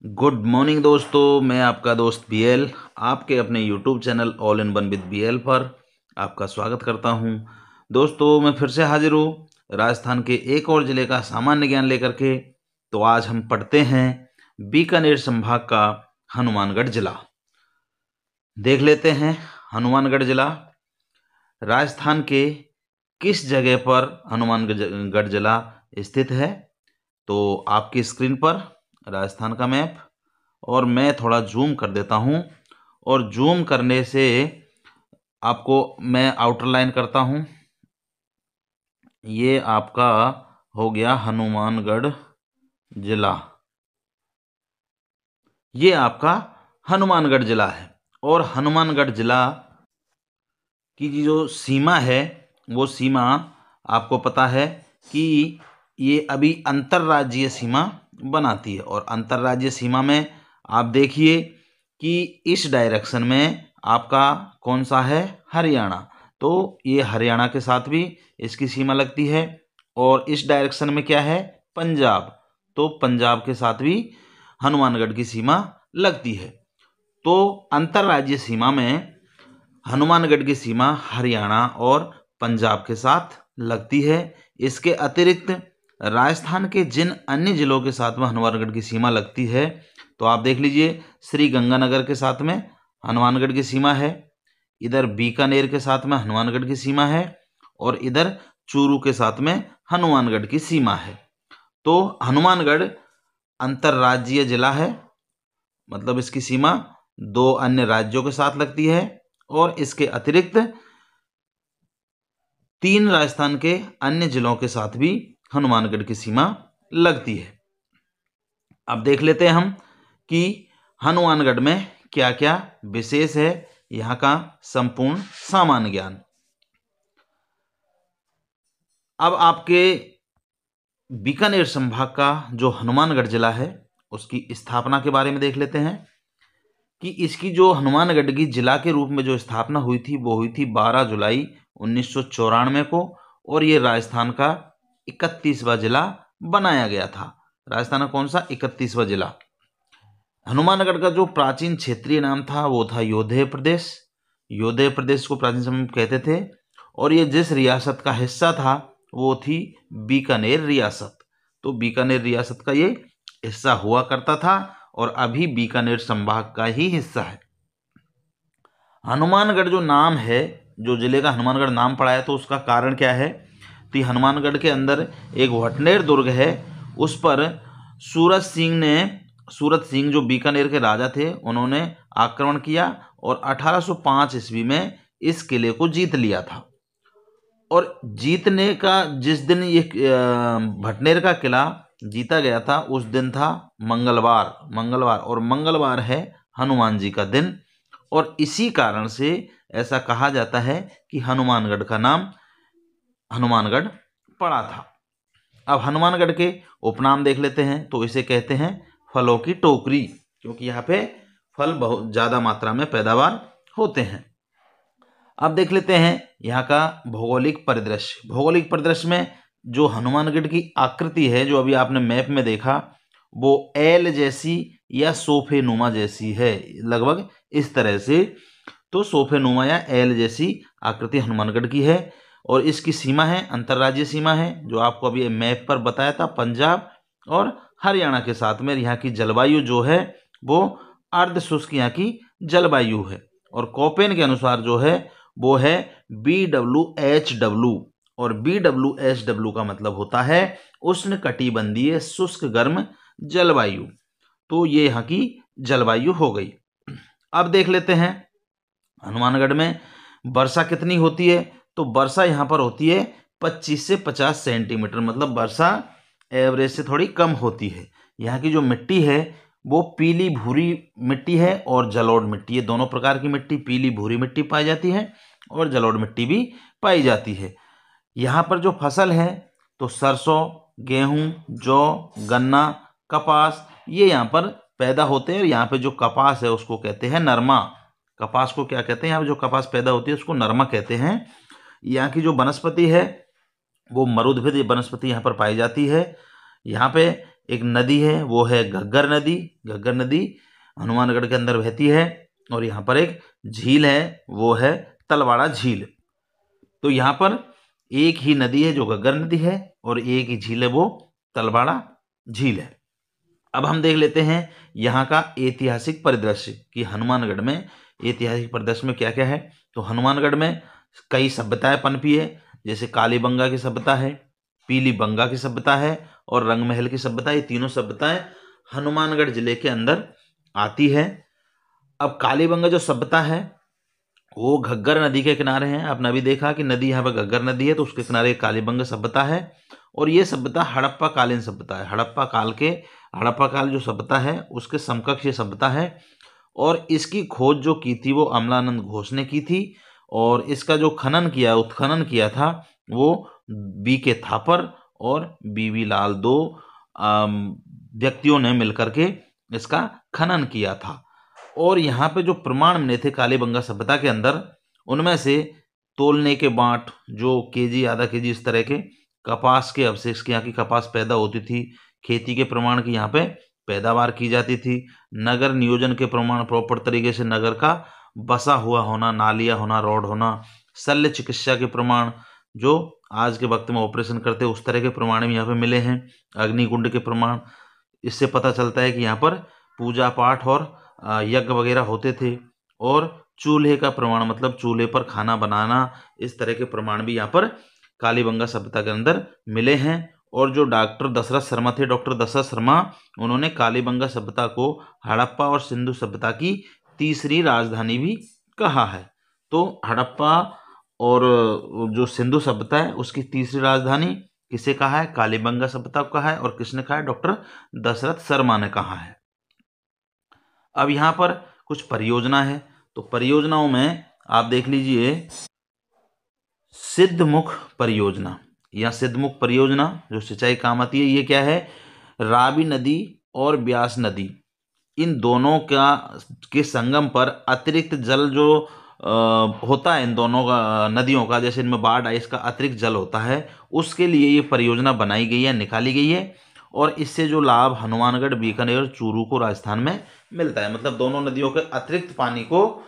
Good morning दोस्तों, मैं आपका दोस्त बीएल आपके अपने YouTube channel all in one with BL पर आपका स्वागत करता हूं। दोस्तों, मैं फिर से हाजिर हूं राजस्थान के एक और ज़िले का सामान्य ज्ञान लेकर के। तो आज हम पढ़ते हैं बीकानेर संभाग का हनुमानगढ़ जिला। देख लेते हैं हनुमानगढ़ जिला राजस्थान के किस जगह पर हनुमानगढ़ जिला स्थित है। तो आपकी स्क्रीन पर राजस्थान का मैप, और मैं थोड़ा जूम कर देता हूं, और जूम करने से आपको मैं आउटर लाइन करता हूं। ये आपका हो गया हनुमानगढ़ जिला, ये आपका हनुमानगढ़ जिला है। और हनुमानगढ़ जिला की जो सीमा है वो सीमा आपको पता है कि ये अभी अंतर्राज्यीय सीमा बनाती है। और अंतर्राज्यीय सीमा में आप देखिए कि इस डायरेक्शन में आपका कौन सा है, हरियाणा। तो ये हरियाणा के साथ भी इसकी सीमा लगती है। और इस डायरेक्शन में क्या है, पंजाब। तो पंजाब के साथ भी हनुमानगढ़ की सीमा लगती है। तो अंतर्राज्यीय सीमा में हनुमानगढ़ की सीमा हरियाणा और पंजाब के साथ लगती है। इसके अतिरिक्त राजस्थान के जिन अन्य जिलों के साथ में हनुमानगढ़ की सीमा लगती है, तो आप देख लीजिए, श्री गंगानगर के साथ में हनुमानगढ़ की सीमा है, इधर बीकानेर के साथ में हनुमानगढ़ की सीमा है, और इधर चूरू के साथ में हनुमानगढ़ की सीमा है। तो हनुमानगढ़ अंतर्राज्यीय जिला है, मतलब इसकी सीमा दो अन्य राज्यों के साथ लगती है, और इसके अतिरिक्त 3 राजस्थान के अन्य जिलों के साथ भी हनुमानगढ़ की सीमा लगती है। अब देख लेते हैं हम कि हनुमानगढ़ में क्या क्या विशेष है, यहाँ का संपूर्ण सामान्य ज्ञान। अब आपके बीकानेर संभाग का जो हनुमानगढ़ जिला है उसकी स्थापना के बारे में देख लेते हैं कि इसकी जो हनुमानगढ़ की जिला के रूप में जो स्थापना हुई थी वो हुई थी 12 जुलाई 1994 को, और ये राजस्थान का 31वां जिला बनाया गया था। राजस्थान का कौन सा 31वां जिला। हनुमानगढ़ का जो प्राचीन क्षेत्रीय नाम था वो था योधेय प्रदेश। योधेय प्रदेश को प्राचीन समय में कहते थे। और ये जिस रियासत का हिस्सा था वो थी बीकानेर रियासत। तो बीकानेर रियासत का ये हिस्सा हुआ करता था और अभी बीकानेर संभाग का ही हिस्सा है। हनुमानगढ़ जो नाम है, जो जिले का हनुमानगढ़ नाम पड़ा है, तो उसका कारण क्या है। तो हनुमानगढ़ के अंदर एक भटनेर दुर्ग है, उस पर सूरत सिंह जो बीकानेर के राजा थे, उन्होंने आक्रमण किया और 1805 ईस्वी में इस किले को जीत लिया था। और जीतने का जिस दिन ये भटनेर का किला जीता गया था उस दिन था मंगलवार, और मंगलवार है हनुमान जी का दिन। और इसी कारण से ऐसा कहा जाता है कि हनुमानगढ़ का नाम हनुमानगढ़ पड़ा था। अब हनुमानगढ़ के उपनाम देख लेते हैं। तो इसे कहते हैं फलों की टोकरी, क्योंकि यहाँ पे फल बहुत ज़्यादा मात्रा में पैदावार होते हैं। अब देख लेते हैं यहाँ का भौगोलिक परिदृश्य। भौगोलिक परिदृश्य में जो हनुमानगढ़ की आकृति है, जो अभी आपने मैप में देखा, वो एल जैसी या सोफे नुमा जैसी है, लगभग इस तरह से। तो सोफे नुमा या एल जैसी आकृति हनुमानगढ़ की है। और इसकी सीमा है, अंतर्राज्यीय सीमा है, जो आपको अभी मैप पर बताया था, पंजाब और हरियाणा के साथ में। यहाँ की जलवायु जो है वो अर्ध शुष्क यहाँ की जलवायु है। और कोपेन के अनुसार जो है वो है BWHW, और BWHW का मतलब होता है उष्णकटिबंधीय शुष्क गर्म जलवायु। तो ये यहाँ की जलवायु हो गई। अब देख लेते हैं हनुमानगढ़ में वर्षा कितनी होती है। तो वर्षा यहाँ पर होती है 25 से 50 सेंटीमीटर, मतलब वर्षा एवरेज से थोड़ी कम होती है। यहाँ की जो मिट्टी है वो पीली भूरी मिट्टी है और जलोढ़ मिट्टी है, दोनों प्रकार की मिट्टी, पीली भूरी मिट्टी पाई जाती है और जलोढ़ मिट्टी भी पाई जाती है। यहाँ पर जो फसल है तो सरसों, गेहूँ, जौ, गन्ना, कपास, ये यहाँ पर पैदा होते हैं। और यहाँ पे जो कपास है उसको कहते हैं नरमा। कपास को क्या कहते हैं, यहाँ पे जो कपास पैदा होती है उसको नरमा कहते हैं। यहाँ की जो वनस्पति है वो मरुदभिद वनस्पति यहाँ पर पाई जाती है। यहाँ पे एक नदी है, वो है घग्गर नदी। घग्गर नदी हनुमानगढ़ के अंदर बहती है। और यहाँ पर एक झील है, वो है तलवाड़ा झील। तो यहाँ पर एक ही नदी है जो घग्गर नदी है, और एक ही झील है वो तलवाड़ा झील है। अब हम देख लेते हैं यहाँ का ऐतिहासिक परिदृश्य कि हनुमानगढ़ में ऐतिहासिक परिदृश्य में क्या क्या है। तो हनुमानगढ़ में कई सभ्यताएं पनपी है, जैसे कालीबंगा की सभ्यता है, पीली बंगा की सभ्यता है और रंगमहल की सभ्यता। ये तीनों सभ्यताएं हनुमानगढ़ जिले के अंदर आती है। अब कालीबंगा जो सभ्यता है वो घग्गर नदी के किनारे है। आपने अभी देखा कि नदी यहाँ पर घग्गर नदी है, तो उसके किनारे कालीबंगा सभ्यता है। और ये सभ्यता हड़प्पा कालीन सभ्यता है। हड़प्पा काल जो सभ्यता है उसके समकक्ष ये सभ्यता है। और इसकी खोज जो की थी वो अमलानंद घोष ने की थी। और इसका जो उत्खनन किया था वो B.K. थापर और B.V. लाल, दो व्यक्तियों ने मिलकर के इसका खनन किया था। और यहाँ पे जो प्रमाण मिले थे कालीबंगा सभ्यता के अंदर, उनमें से तोलने के बांट, जो केजी आधा केजी इस तरह के कपास के अवशेष की यहाँ की कपास पैदा होती थी, खेती के प्रमाण की यहाँ पे पैदावार की जाती थी, नगर नियोजन के प्रमाण, प्रॉपर तरीके से नगर का बसा हुआ होना, नालियाँ होना, रोड होना, शल्य चिकित्सा के प्रमाण जो आज के वक्त में ऑपरेशन करते उस तरह के प्रमाण भी यहाँ पे मिले हैं, अग्निकुंड के प्रमाण। इससे पता चलता है कि यहाँ पर पूजा पाठ और यज्ञ वगैरह होते थे। और चूल्हे का प्रमाण, मतलब चूल्हे पर खाना बनाना, इस तरह के प्रमाण भी यहाँ पर कालीबंगा सभ्यता के अंदर मिले हैं। और जो डॉक्टर दशरथ शर्मा थे, उन्होंने कालीबंगा सभ्यता को हड़प्पा और सिंधु सभ्यता की तीसरी राजधानी भी कहा है। तो हड़प्पा और जो सिंधु सभ्यता है उसकी तीसरी राजधानी किसे कहा है? कालीबंगा सभ्यता को कहा है। और किसने कहा है? डॉक्टर दशरथ शर्मा ने कहा है। अब यहाँ पर कुछ परियोजना है, तो परियोजनाओं में आप देख लीजिए सिद्धमुख परियोजना या सिद्धमुख परियोजना जो सिंचाई काम आती है। ये क्या है? रावी नदी और ब्यास नदी, इन दोनों के संगम पर अतिरिक्त जल जो होता है इन दोनों का, नदियों का, जैसे इनमें बाढ़ आई इसका अतिरिक्त जल होता है, उसके लिए ये परियोजना बनाई गई है, निकाली गई है। और इससे जो लाभ हनुमानगढ़, बीकानेर और चूरू को राजस्थान में मिलता है, मतलब दोनों नदियों के अतिरिक्त पानी को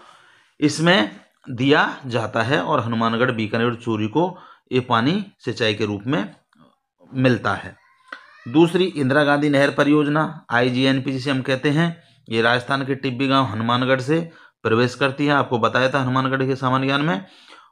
इसमें दिया जाता है और हनुमानगढ़, बीकानेर और चूरू को ये पानी सिंचाई के रूप में मिलता है। दूसरी इंदिरा गांधी नहर परियोजना, IGNP जिसे हम कहते हैं, ये राजस्थान के टिब्बी गांव हनुमानगढ़ से प्रवेश करती है। आपको बताया था हनुमानगढ़ के सामान्य ज्ञान में।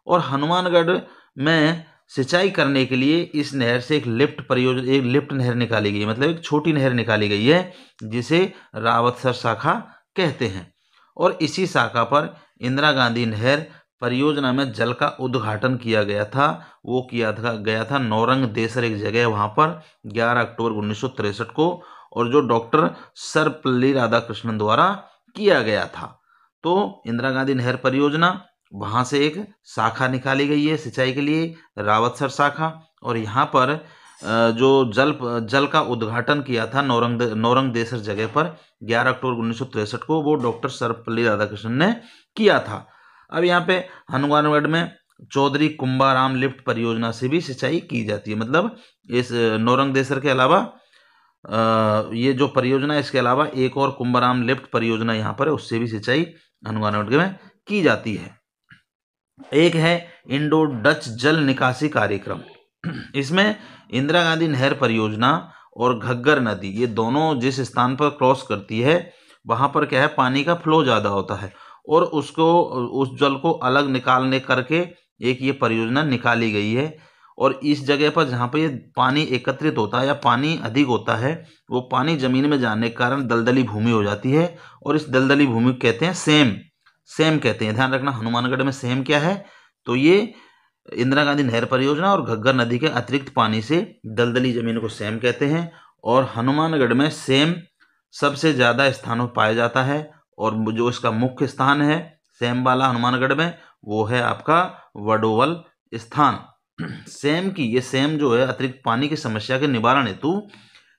और हनुमानगढ़ में सिंचाई करने के लिए इस नहर से एक लिफ्ट नहर निकाली गई है, मतलब एक छोटी नहर निकाली गई है जिसे रावतसर शाखा कहते हैं। और इसी शाखा पर इंदिरा गांधी नहर परियोजना में जल का उद्घाटन किया गया था। वो गया था नौरंग देसर, एक जगह वहाँ पर 11 अक्टूबर 1963 को, और जो डॉक्टर सर्वपल्ली राधाकृष्णन द्वारा किया गया था। तो इंदिरा गांधी नहर परियोजना, वहाँ से एक शाखा निकाली गई है सिंचाई के लिए, रावतसर शाखा। और यहाँ पर जो जल का उद्घाटन किया था नौरंग देसर जगह पर 11 अक्टूबर 1963 को, वो डॉक्टर सर्वपल्ली राधाकृष्णन ने किया था। अब यहाँ पे हनुमानगढ़ में चौधरी कुंभाराम लिफ्ट परियोजना से भी सिंचाई की जाती है, मतलब इस नौरंग देसर के अलावा ये जो परियोजना है इसके अलावा एक और कुंभाराम लिफ्ट परियोजना यहाँ पर है, उससे भी सिंचाई हनुमानगढ़ में की जाती है। एक है इंडो डच जल निकासी कार्यक्रम। इसमें इंदिरा गांधी नहर परियोजना और घग्गर नदी, ये दोनों जिस स्थान पर क्रॉस करती है वहाँ पर क्या है, पानी का फ्लो ज़्यादा होता है, और उस जल को अलग निकालने करके एक ये परियोजना निकाली गई है। और इस जगह पर जहाँ पर ये पानी एकत्रित होता है या पानी अधिक होता है, वो पानी जमीन में जाने के कारण दलदली भूमि हो जाती है, और इस दलदली भूमि को कहते हैं सेम कहते हैं। ध्यान रखना हनुमानगढ़ में सेम क्या है, तो ये इंदिरा गांधी नहर परियोजना और घग्गर नदी के अतिरिक्त पानी से दलदली जमीन को सेम कहते हैं। और हनुमानगढ़ में सेम सबसे ज़्यादा स्थानों पर पाया जाता है, और जो इसका मुख्य स्थान है सेम वाला हनुमानगढ़ में, वो है आपका वडोवल स्थान। सेम जो है अतिरिक्त पानी की समस्या के निवारण हेतु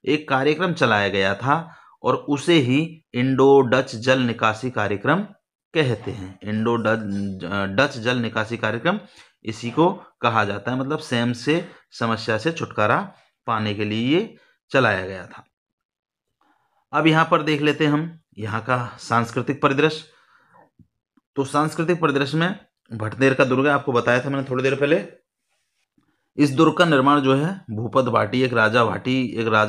एक कार्यक्रम चलाया गया था, और उसे ही इंडो डच जल निकासी कार्यक्रम कहते हैं। इंडो डच जल निकासी कार्यक्रम इसी को कहा जाता है, मतलब सेम से समस्या से छुटकारा पाने के लिए ये चलाया गया था। अब यहाँ पर देख लेते हैं हम यहाँ का सांस्कृतिक परिदृश्य। तो सांस्कृतिक परिदृश्य में भटनेर का दुर्ग आपको बताया था मैंने थोड़ी देर पहले। इस दुर्ग का निर्माण जो है भूपत भाटी एक राजा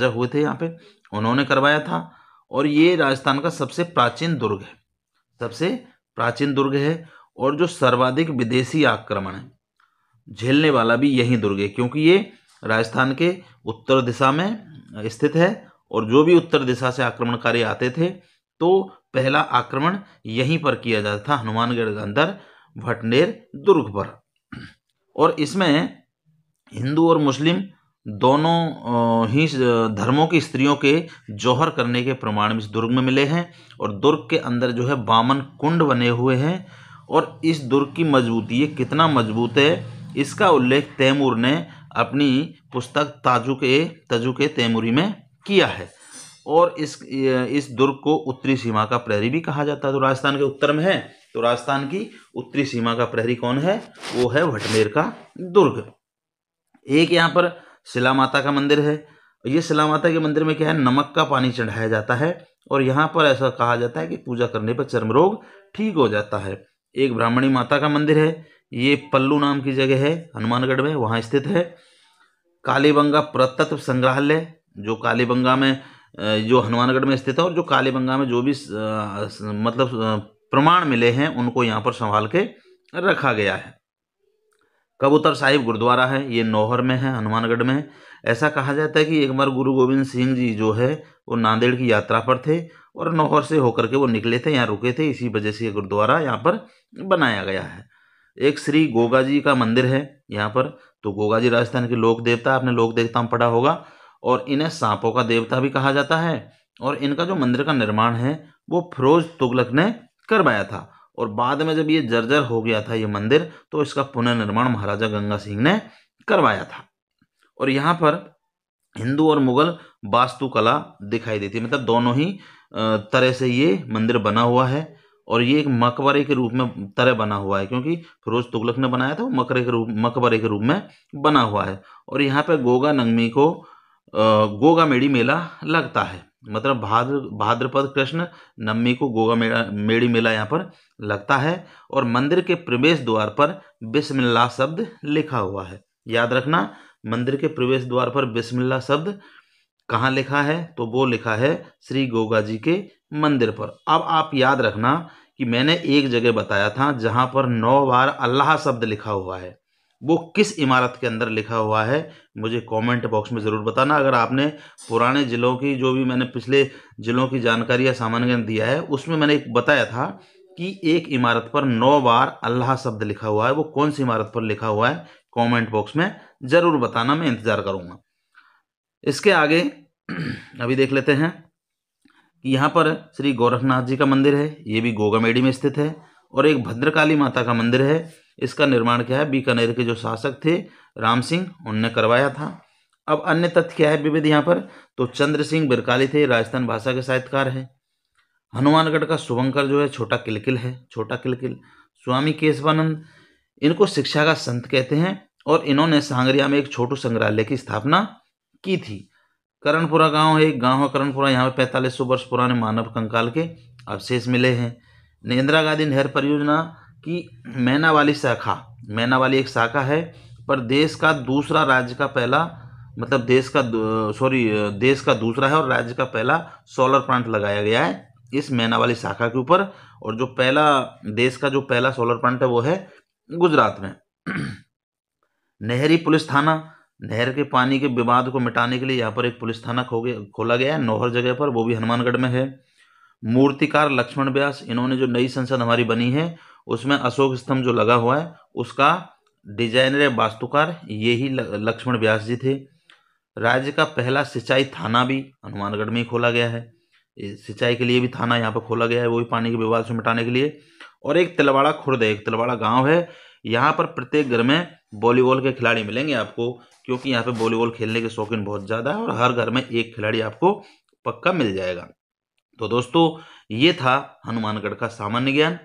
हुए थे यहाँ पे, उन्होंने करवाया था। और ये राजस्थान का सबसे प्राचीन दुर्ग है, सबसे प्राचीन दुर्ग है। और जो सर्वाधिक विदेशी आक्रमण है झेलने वाला भी यही दुर्ग है, क्योंकि ये राजस्थान के उत्तर दिशा में स्थित है। और जो भी उत्तर दिशा से आक्रमणकारी आते थे तो पहला आक्रमण यहीं पर किया जाता था, हनुमानगढ़ के अंदर भटनेर दुर्ग पर। और इसमें हिंदू और मुस्लिम दोनों ही धर्मों की स्त्रियों के जौहर करने के प्रमाण इस दुर्ग में मिले हैं। और दुर्ग के अंदर जो है 52 कुंड बने हुए हैं। और इस दुर्ग की मजबूती, ये कितना मजबूत है, इसका उल्लेख तैमूर ने अपनी पुस्तक तजुके तैमूरी में किया है। और इस दुर्ग को उत्तरी सीमा का प्रहरी भी कहा जाता है। तो राजस्थान के उत्तर में है, तो राजस्थान की उत्तरी सीमा का प्रहरी कौन है, वो है भटनेर का दुर्ग। एक यहाँ पर शिला माता का मंदिर है। ये शिला माता के मंदिर में क्या है, नमक का पानी चढ़ाया जाता है। और यहाँ पर ऐसा कहा जाता है कि पूजा करने पर चर्म रोग ठीक हो जाता है। एक ब्राह्मणी माता का मंदिर है, ये पल्लू नाम की जगह है हनुमानगढ़ में, वहाँ स्थित है। कालीबंगा पुरातत्व संग्रहालय जो कालीबंगा में जो हनुमानगढ़ में स्थित है, और जो कालीबंगा में जो भी मतलब प्रमाण मिले हैं उनको यहाँ पर संभाल के रखा गया है। कबूतर साहिब गुरुद्वारा है, ये नौहर में है, हनुमानगढ़ में। ऐसा कहा जाता है कि एक बार गुरु गोविंद सिंह जी जो है वो नांदेड़ की यात्रा पर थे और नौहर से होकर के वो निकले थे, यहाँ रुके थे, इसी वजह से ये गुरुद्वारा यहाँ पर बनाया गया है। एक श्री गोगा जी का मंदिर है यहाँ पर। तो गोगा जी राजस्थान के लोक देवता, आपने लोक देवता में पढ़ा होगा। और इन्हें सांपों का देवता भी कहा जाता है। और इनका जो मंदिर का निर्माण है वो फिरोज तुगलक ने करवाया था। और बाद में जब ये जर्जर हो गया था ये मंदिर, तो इसका पुनर्निर्माण महाराजा गंगा सिंह ने करवाया था। और यहाँ पर हिंदू और मुगल वास्तुकला दिखाई देती है, मतलब दोनों ही तरह से ये मंदिर बना हुआ है। और ये एक मकबरे के रूप में तरह बना हुआ है, क्योंकि फिरोज तुगलक ने बनाया था, वो मकबरे के रूप में बना हुआ है। और यहाँ पे गोगा नंगमी को गोगा मेड़ी मेला लगता है, मतलब भाद्रपद कृष्ण नवमी को गोगा मेड़ी मेला यहाँ पर लगता है। और मंदिर के प्रवेश द्वार पर बिस्मिल्लाह शब्द लिखा हुआ है। याद रखना, मंदिर के प्रवेश द्वार पर बिस्मिल्लाह शब्द कहाँ लिखा है, तो वो लिखा है श्री गोगा जी के मंदिर पर। अब आप याद रखना कि मैंने एक जगह बताया था जहाँ पर 9 बार अल्लाह शब्द लिखा हुआ है, वो किस इमारत के अंदर लिखा हुआ है, मुझे कमेंट बॉक्स में ज़रूर बताना। अगर आपने पुराने ज़िलों की, जो भी मैंने पिछले ज़िलों की जानकारी या सामान्य ज्ञान दिया है, उसमें मैंने एक बताया था कि एक इमारत पर 9 बार अल्लाह शब्द लिखा हुआ है, वो कौन सी इमारत पर लिखा हुआ है, कमेंट बॉक्स में ज़रूर बताना, मैं इंतज़ार करूँगा। इसके आगे अभी देख लेते हैं कि यहाँ पर श्री गोरखनाथ जी का मंदिर है, ये भी गोगामेड़ी में स्थित है। और एक भद्रकाली माता का मंदिर है, इसका निर्माण क्या है, बीकानेर के जो शासक थे राम सिंह, उनने करवाया था। अब अन्य तथ्य क्या है विविध यहाँ पर, तो चंद्र सिंह बिरकाली थे, राजस्थान भाषा के साहित्यकार हैं। हनुमानगढ़ का शुभंकर जो है छोटा किलकिल है, छोटा किलकिल। स्वामी केशवानंद, इनको शिक्षा का संत कहते हैं, और इन्होंने सांगरिया में एक छोटू संग्रहालय की स्थापना की थी। करणपुरा गांव है, एक गांव है करणपुरा, यहाँ पे 4500 वर्ष पुराने मानव कंकाल के अवशेष मिले हैं। इंदिरा गांधी नहर परियोजना की मैनावाली शाखा, मैनावाली एक शाखा है, पर देश का दूसरा राज्य का पहला, मतलब देश का दूसरा है और राज्य का पहला सोलर प्लांट लगाया गया है इस मैनावाली शाखा के ऊपर। और जो पहला, देश का जो पहला सोलर प्लांट है वो है गुजरात में। नहरी पुलिस थाना, नहर के पानी के विवाद को मिटाने के लिए यहाँ पर एक पुलिस थाना खोला गया है नौहर जगह पर, वो भी हनुमानगढ़ में है। मूर्तिकार लक्ष्मण व्यास, इन्होंने जो नई संसद हमारी बनी है उसमें अशोक स्तंभ जो लगा हुआ है उसका डिजाइनर या वास्तुकार यही लक्ष्मण व्यास जी थे। राज्य का पहला सिंचाई थाना भी हनुमानगढ़ में ही खोला गया है, सिंचाई के लिए भी थाना यहाँ पर खोला गया है, वो भी पानी के विवाद से मिटाने के लिए। और एक तिलवाड़ा खुर्द है, एक तिलवाड़ा गाँव है, यहाँ पर प्रत्येक घर में वॉलीबॉल के खिलाड़ी मिलेंगे आपको, क्योंकि यहाँ पे वॉलीबॉल खेलने के शौकीन बहुत ज़्यादा है और हर घर में एक खिलाड़ी आपको पक्का मिल जाएगा। तो दोस्तों ये था हनुमानगढ़ का सामान्य ज्ञान।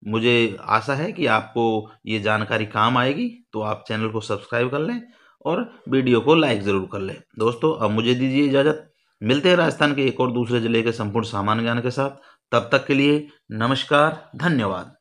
मुझे आशा है कि आपको ये जानकारी काम आएगी, तो आप चैनल को सब्सक्राइब कर लें और वीडियो को लाइक ज़रूर कर लें। दोस्तों अब मुझे दीजिए इजाज़त, मिलते हैं राजस्थान के एक और दूसरे जिले के संपूर्ण सामान्य ज्ञान के साथ। तब तक के लिए नमस्कार, धन्यवाद।